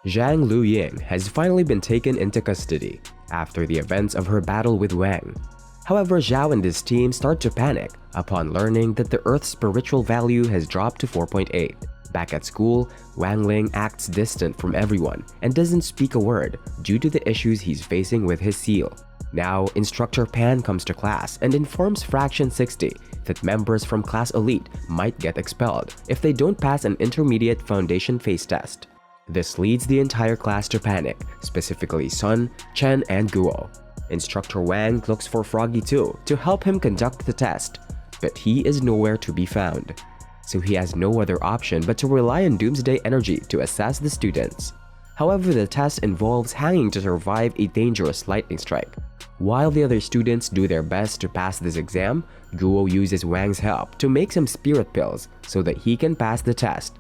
Zhang Luying has finally been taken into custody after the events of her battle with Wang. However, Zhao and his team start to panic upon learning that the Earth's spiritual value has dropped to 4.8. Back at school, Wang Ling acts distant from everyone and doesn't speak a word due to the issues he's facing with his seal. Now, Instructor Pan comes to class and informs Fraction 60 that members from Class Elite might get expelled if they don't pass an intermediate foundation phase test. This leads the entire class to panic, specifically Sun, Chen, and Guo. Instructor Wang looks for Froggy too to help him conduct the test, but he is nowhere to be found. So he has no other option but to rely on Doomsday energy to assess the students. However, the test involves hanging to survive a dangerous lightning strike. While the other students do their best to pass this exam, Guo uses Wang's help to make some spirit pills so that he can pass the test.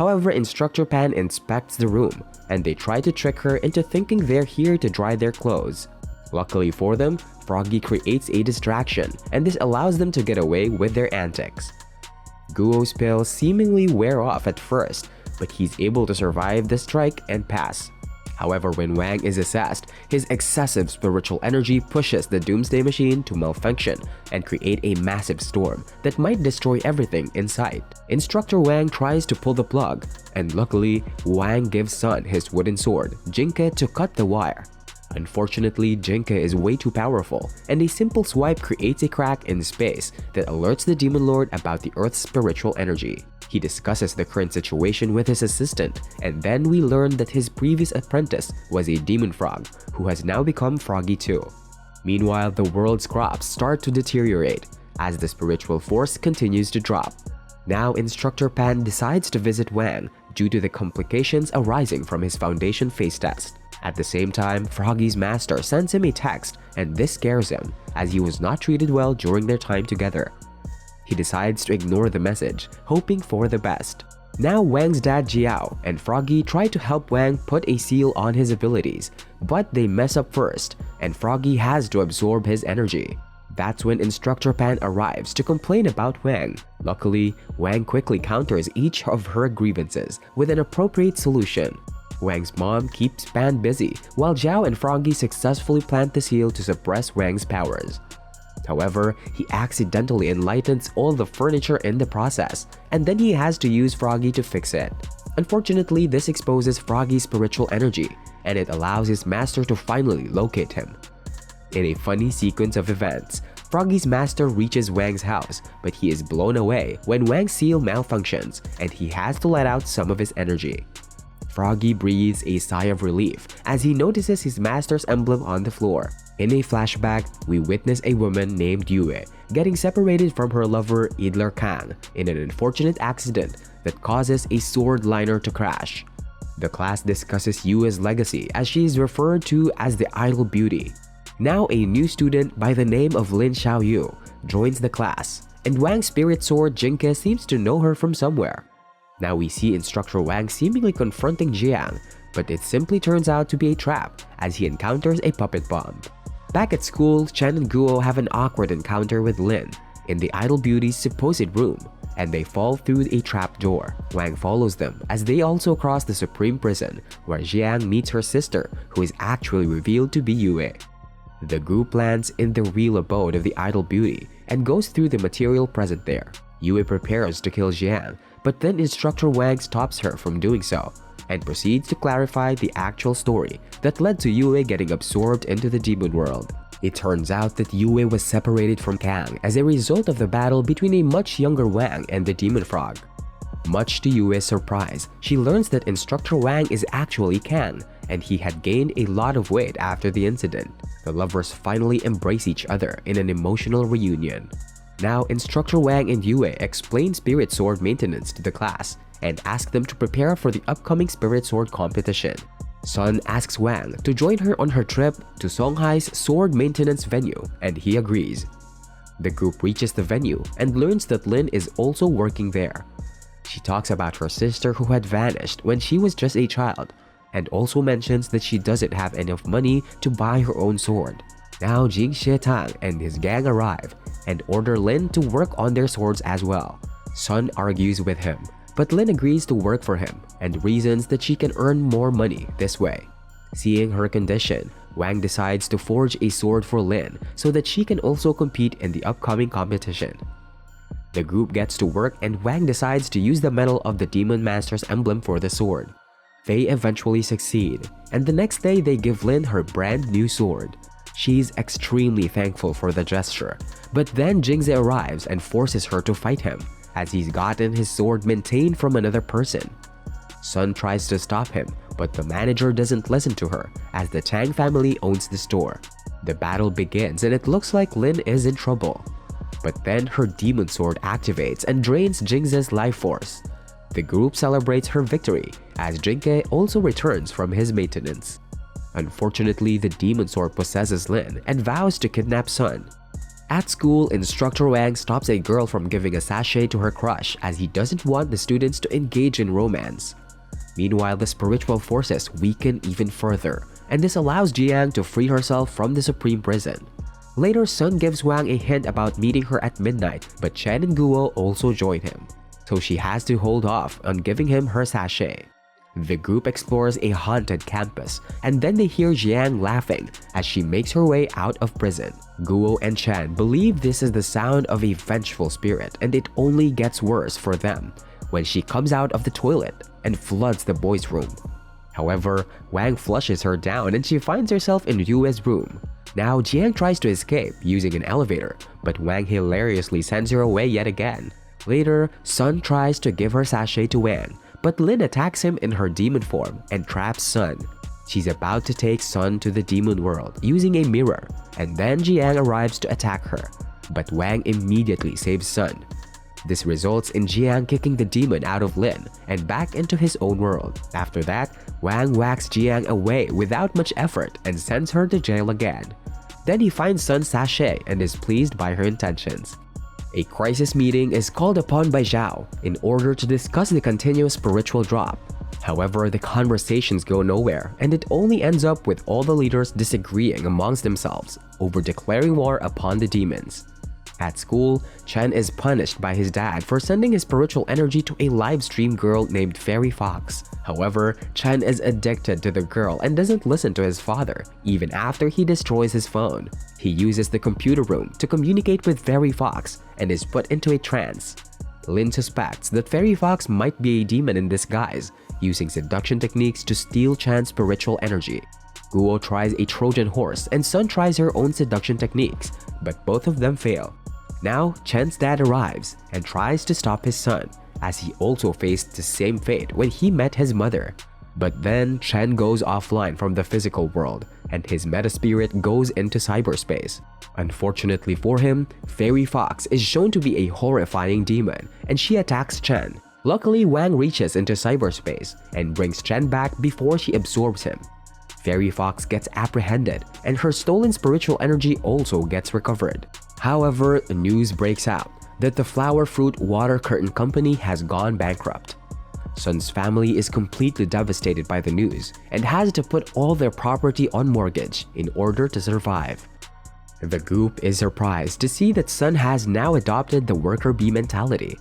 However, Instructor Pan inspects the room and they try to trick her into thinking they're here to dry their clothes. Luckily for them, Froggy creates a distraction and this allows them to get away with their antics. Guo's pills seemingly wear off at first, but he's able to survive the strike and pass. However, when Wang is assessed, his excessive spiritual energy pushes the Doomsday machine to malfunction and create a massive storm that might destroy everything in sight. Instructor Wang tries to pull the plug, and luckily, Wang gives Sun his wooden sword, Jinke, to cut the wire. Unfortunately, Jinke is way too powerful, and a simple swipe creates a crack in space that alerts the Demon Lord about the Earth's spiritual energy. He discusses the current situation with his assistant, and then we learn that his previous apprentice was a demon frog who has now become Froggy too. Meanwhile, the world's crops start to deteriorate as the spiritual force continues to drop. Now, Instructor Pan decides to visit Wang due to the complications arising from his foundation phase test. At the same time, Froggy's master sends him a text, and this scares him as he was not treated well during their time together. He decides to ignore the message, hoping for the best. Now Wang's dad Jiao and Froggy try to help Wang put a seal on his abilities, but they mess up first, and Froggy has to absorb his energy. That's when Instructor Pan arrives to complain about Wang. Luckily, Wang quickly counters each of her grievances with an appropriate solution. Wang's mom keeps Pan busy, while Jiao and Froggy successfully plant the seal to suppress Wang's powers. However, he accidentally enlightens all the furniture in the process, and then he has to use Froggy to fix it. Unfortunately, this exposes Froggy's spiritual energy, and it allows his master to finally locate him. In a funny sequence of events, Froggy's master reaches Wang's house, but he is blown away when Wang's seal malfunctions, and he has to let out some of his energy. Froggy breathes a sigh of relief as he notices his master's emblem on the floor. In a flashback, we witness a woman named Yue getting separated from her lover Idler Kang in an unfortunate accident that causes a sword liner to crash. The class discusses Yue's legacy as she is referred to as the Idol Beauty. Now a new student by the name of Lin Xiaoyu joins the class, and Wang's spirit sword Jinke seems to know her from somewhere. Now we see Instructor Wang seemingly confronting Jiang, but it simply turns out to be a trap as he encounters a puppet bomb. Back at school, Chen and Guo have an awkward encounter with Lin in the Idol Beauty's supposed room, and they fall through a trap door. Wang follows them as they also cross the Supreme Prison, where Jiang meets her sister, who is actually revealed to be Yue. The group lands in the real abode of the Idol Beauty and goes through the material present there. Yue prepares to kill Jiang, but then Instructor Wang stops her from doing so and proceeds to clarify the actual story that led to Yue getting absorbed into the demon world. It turns out that Yue was separated from Kang as a result of the battle between a much younger Wang and the demon frog. Much to Yue's surprise, she learns that Instructor Wang is actually Kang, and he had gained a lot of weight after the incident. The lovers finally embrace each other in an emotional reunion. Now, Instructor Wang and Yue explain Spirit Sword maintenance to the class and ask them to prepare for the upcoming Spirit Sword competition. Sun asks Wang to join her on her trip to Songhai's sword maintenance venue, and he agrees. The group reaches the venue and learns that Lin is also working there. She talks about her sister who had vanished when she was just a child, and also mentions that she doesn't have enough money to buy her own sword. Now Jing Xie and his gang arrive and order Lin to work on their swords as well. Sun argues with him, but Lin agrees to work for him and reasons that she can earn more money this way. Seeing her condition, Wang decides to forge a sword for Lin so that she can also compete in the upcoming competition. The group gets to work and Wang decides to use the metal of the Demon Master's emblem for the sword. They eventually succeed, and the next day they give Lin her brand new sword. She's extremely thankful for the gesture, but then Jingze arrives and forces her to fight him, as he's gotten his sword maintained from another person. Sun tries to stop him, but the manager doesn't listen to her, as the Tang family owns the store. The battle begins and it looks like Lin is in trouble. But then her demon sword activates and drains Jingze's life force. The group celebrates her victory, as Jingke also returns from his maintenance. Unfortunately, the demon sword possesses Lin and vows to kidnap Sun. At school, Instructor Wang stops a girl from giving a sachet to her crush as he doesn't want the students to engage in romance. Meanwhile, the spiritual forces weaken even further, and this allows Jiang to free herself from the Supreme Prison. Later, Sun gives Wang a hint about meeting her at midnight, but Chen and Guo also join him, so she has to hold off on giving him her sachet. The group explores a haunted campus, and then they hear Jiang laughing as she makes her way out of prison. Guo and Chen believe this is the sound of a vengeful spirit, and it only gets worse for them when she comes out of the toilet and floods the boys' room. However, Wang flushes her down and she finds herself in Yue's room. Now, Jiang tries to escape using an elevator, but Wang hilariously sends her away yet again. Later, Sun tries to give her sachet to Wang, but Lin attacks him in her demon form and traps Sun. She's about to take Sun to the demon world using a mirror, and then Jiang arrives to attack her, but Wang immediately saves Sun. This results in Jiang kicking the demon out of Lin and back into his own world. After that, Wang whacks Jiang away without much effort and sends her to jail again. Then he finds Sun's sachet and is pleased by her intentions. A crisis meeting is called upon by Zhao in order to discuss the continuous spiritual drop. However, the conversations go nowhere, and it only ends up with all the leaders disagreeing amongst themselves over declaring war upon the demons. At school, Chen is punished by his dad for sending his spiritual energy to a live stream girl named Fairy Fox. However, Chen is addicted to the girl and doesn't listen to his father, even after he destroys his phone. He uses the computer room to communicate with Fairy Fox and is put into a trance. Lin suspects that Fairy Fox might be a demon in disguise, using seduction techniques to steal Chen's spiritual energy. Guo tries a Trojan horse and Sun tries her own seduction techniques, but both of them fail. Now, Chen's dad arrives and tries to stop his son, as he also faced the same fate when he met his mother. But then, Chen goes offline from the physical world, and his metaspirit goes into cyberspace. Unfortunately for him, Fairy Fox is shown to be a horrifying demon, and she attacks Chen. Luckily, Wang reaches into cyberspace and brings Chen back before she absorbs him. Fairy Fox gets apprehended, and her stolen spiritual energy also gets recovered. However, news breaks out that the Flower Fruit Water Curtain Company has gone bankrupt. Sun's family is completely devastated by the news and has to put all their property on mortgage in order to survive. The group is surprised to see that Sun has now adopted the worker bee mentality,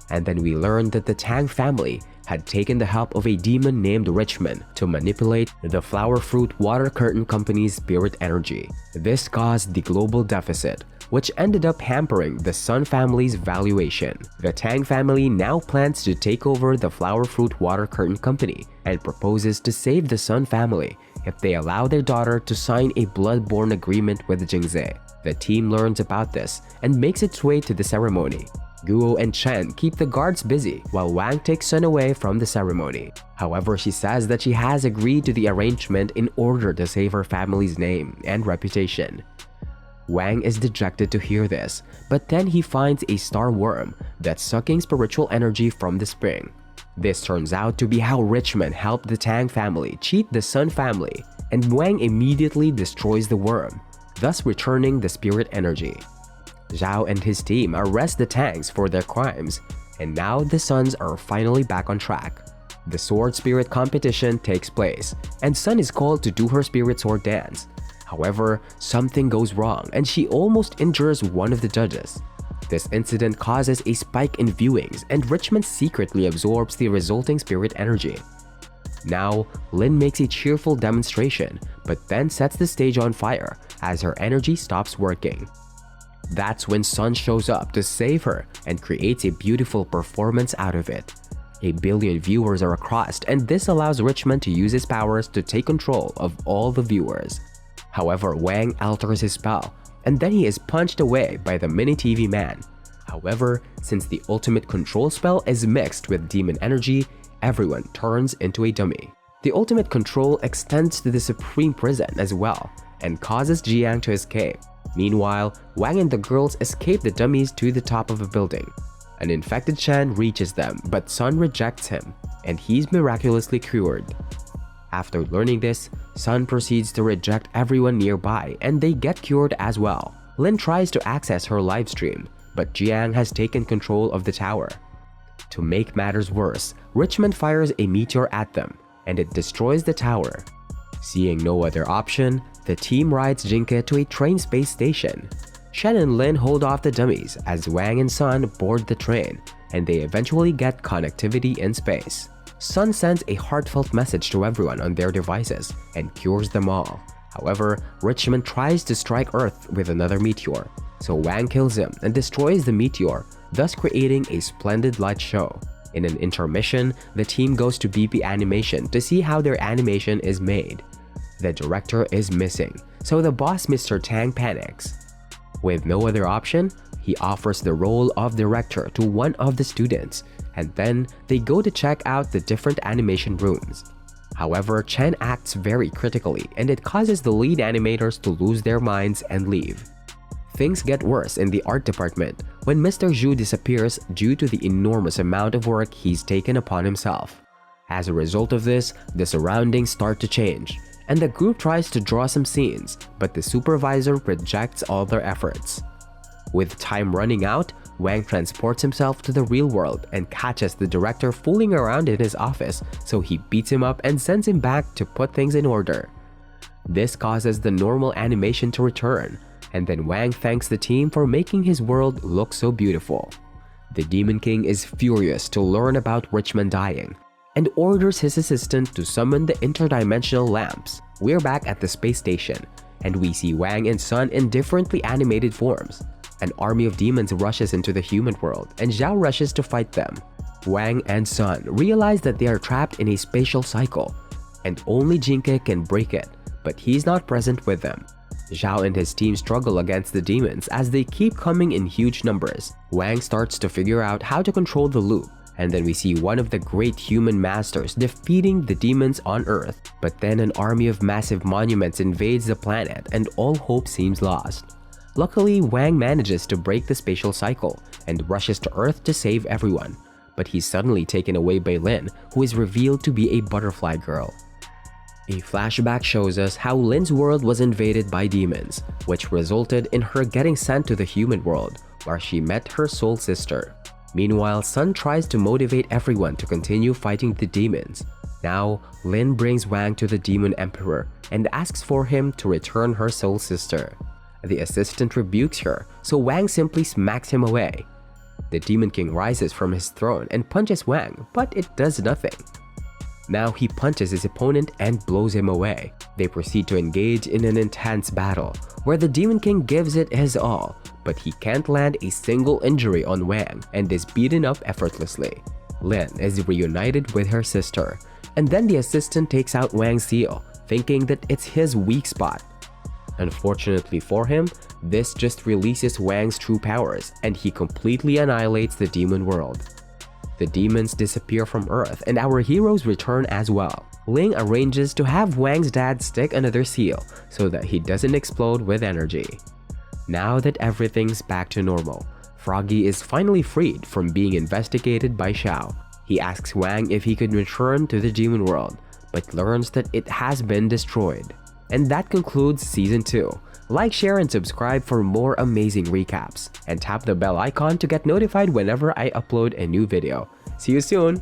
and then we learn that the Tang family had taken the help of a demon named Richmond to manipulate the Flower Fruit Water Curtain Company's spirit energy. This caused the global deficit, which ended up hampering the Sun family's valuation. The Tang family now plans to take over the Flower Fruit Water Curtain Company and proposes to save the Sun family if they allow their daughter to sign a blood-borne agreement with Jingze. The team learns about this and makes its way to the ceremony. Guo and Chen keep the guards busy while Wang takes Sun away from the ceremony. However, she says that she has agreed to the arrangement in order to save her family's name and reputation. Wang is dejected to hear this, but then he finds a star worm that's sucking spiritual energy from the spring. This turns out to be how Richmond helped the Tang family cheat the Sun family, and Wang immediately destroys the worm, thus returning the spirit energy. Zhao and his team arrest the Tangs for their crimes, and now the Suns are finally back on track. The sword spirit competition takes place, and Sun is called to do her spirit sword dance. However, something goes wrong and she almost injures one of the judges. This incident causes a spike in viewings, and Richmond secretly absorbs the resulting spirit energy. Now, Lin makes a cheerful demonstration, but then sets the stage on fire as her energy stops working. That's when Sun shows up to save her and creates a beautiful performance out of it. 1 billion viewers are across, and this allows Richmond to use his powers to take control of all the viewers. However, Wang alters his spell, and then he is punched away by the mini TV man. However, since the ultimate control spell is mixed with demon energy, everyone turns into a dummy. The ultimate control extends to the Supreme Prison as well, and causes Jiang to escape. Meanwhile, Wang and the girls escape the dummies to the top of a building. An infected Chen reaches them, but Sun rejects him, and he's miraculously cured. After learning this, Sun proceeds to reject everyone nearby, and they get cured as well. Lin tries to access her livestream, but Jiang has taken control of the tower. To make matters worse, Richmond fires a meteor at them, and it destroys the tower. Seeing no other option, the team rides Jinke to a train space station. Shen and Lin hold off the dummies as Wang and Sun board the train, and they eventually get connectivity in space. Sun sends a heartfelt message to everyone on their devices and cures them all. However, Richmond tries to strike Earth with another meteor, so Wang kills him and destroys the meteor, thus creating a splendid light show. In an intermission, the team goes to BP Animation to see how their animation is made. The director is missing, so the boss Mr. Tang panics. With no other option, he offers the role of director to one of the students, and then they go to check out the different animation rooms. However, Chen acts very critically, and it causes the lead animators to lose their minds and leave. Things get worse in the art department when Mr. Zhu disappears due to the enormous amount of work he's taken upon himself. As a result of this, the surroundings start to change, and the group tries to draw some scenes, but the supervisor rejects all their efforts. With time running out, Wang transports himself to the real world and catches the director fooling around in his office, so he beats him up and sends him back to put things in order. This causes the normal animation to return, and then Wang thanks the team for making his world look so beautiful. The Demon King is furious to learn about Richmond dying, and orders his assistant to summon the interdimensional lamps. We're back at the space station, and we see Wang and Sun in differently animated forms. An army of demons rushes into the human world, and Zhao rushes to fight them. Wang and Sun realize that they are trapped in a spatial cycle, and only Jinke can break it, but he's not present with them. Zhao and his team struggle against the demons as they keep coming in huge numbers. Wang starts to figure out how to control the loop, and then we see one of the great human masters defeating the demons on Earth. But then an army of massive monuments invades the planet, and all hope seems lost. Luckily, Wang manages to break the spatial cycle and rushes to Earth to save everyone, but he's suddenly taken away by Lin, who is revealed to be a butterfly girl. A flashback shows us how Lin's world was invaded by demons, which resulted in her getting sent to the human world, where she met her soul sister. Meanwhile, Sun tries to motivate everyone to continue fighting the demons. Now, Lin brings Wang to the Demon Emperor and asks for him to return her soul sister. The assistant rebukes her, so Wang simply smacks him away. The Demon King rises from his throne and punches Wang, but it does nothing. Now he punches his opponent and blows him away. They proceed to engage in an intense battle, where the Demon King gives it his all, but he can't land a single injury on Wang and is beaten up effortlessly. Lin is reunited with her sister, and then the assistant takes out Wang's seal, thinking that it's his weak spot. Unfortunately for him, this just releases Wang's true powers, and he completely annihilates the demon world. The demons disappear from Earth, and our heroes return as well. Ling arranges to have Wang's dad stick another seal so that he doesn't explode with energy. Now that everything's back to normal, Froggy is finally freed from being investigated by Xiao. He asks Wang if he could return to the demon world, but learns that it has been destroyed. And that concludes Season 2. Like, share, and subscribe for more amazing recaps, and tap the bell icon to get notified whenever I upload a new video. See you soon!